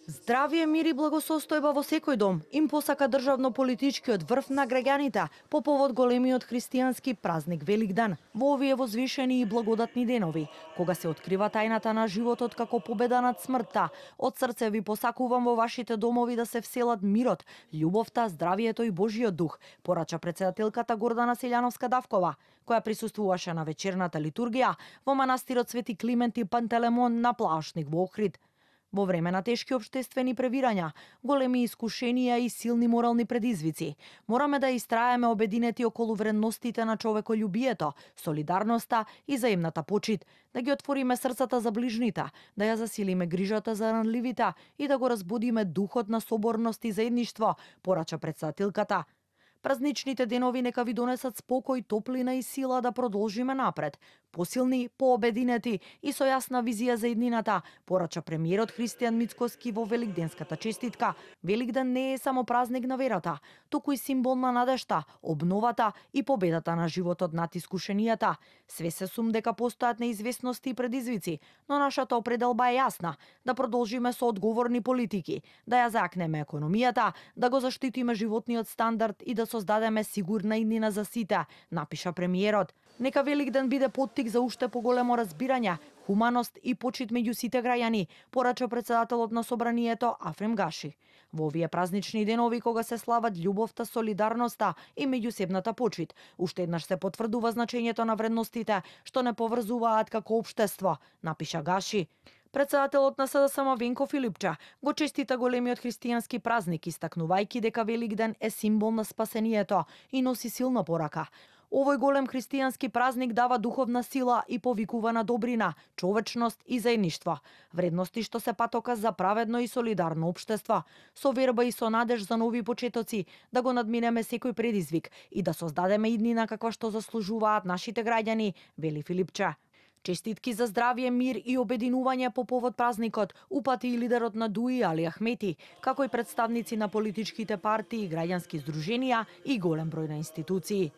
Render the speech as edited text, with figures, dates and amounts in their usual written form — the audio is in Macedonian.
Здравие, мир и благосостојба во секој дом им посака државно-политичкиот врв на граѓаните по повод големиот христијански празник Великден. Во овие возвишени и благодатни денови, кога се открива тајната на животот како победа над смртта, од срце ви посакувам во вашите домови да се вселат мирот, љубовта, здравието и Божиот дух, порача претседателката Гордана Селјановска-Давкова, која присуствуваше на вечерната литургија во манастирот Свети Климент и Пантелемон на Плашник во Охрид. Во време на тешки општествени превирања, големи искушенија и силни морални предизвици, мораме да истраеме обединети околу вредностите на човеколюбието, солидарноста и заемната почит, да ги отвориме срцата за ближните, да ја засилиме грижата за ранливите и да го разбудиме духот на соборност и заедништво, порача претседателката. Празничните денови нека ви донесат спокој, топлина и сила да продолжиме напред, посилни, пообединети и со јасна визија за иднината, порача премиерот Христијан Мицкоски во великденската честитка. Великден не е само празник на верата, туку и символ на надежта, обновата и победата на животот над искушенијата. Све се сум дека постојат неизвестности и предизвици, но нашата определба е јасна, да продолжиме со одговорни политики, да ја заакнеме економијата, да го заштитиме животниот стандард и да создадеме сигурна иднина за сите, напиша премиерот. Нека Великден биде поттик за уште поголемо разбирање, хуманост и почит меѓу сите граѓани, порача претседателот на собранието Афрем Гаши. Во овие празнични денови кога се слават љубовта, солидарноста и меѓусебната почит, уште еднаш се потврдува значењето на вредностите што не поврзуваат како општество, напиша Гаши. Претседателот на СДСМ Венко Филипче го честита големиот христијански празник, истакнувајќи дека Великден е символ на спасението и носи силна порака. Овој голем христијански празник дава духовна сила и повикува на добрина, човечност и заедништво, вредности што се патоказ за праведно и солидарно општество, со верба и со надеж за нови почетоци, да го надминеме секој предизвик и да создадеме иднина каква што заслужуваат нашите граѓани, вели Филипче. Честитки за здравие, мир и обединување по повод празникот упати и лидерот на ДУИ Али Ахмети, како и представници на политичките партии, граѓански здруженија и голем број на институции.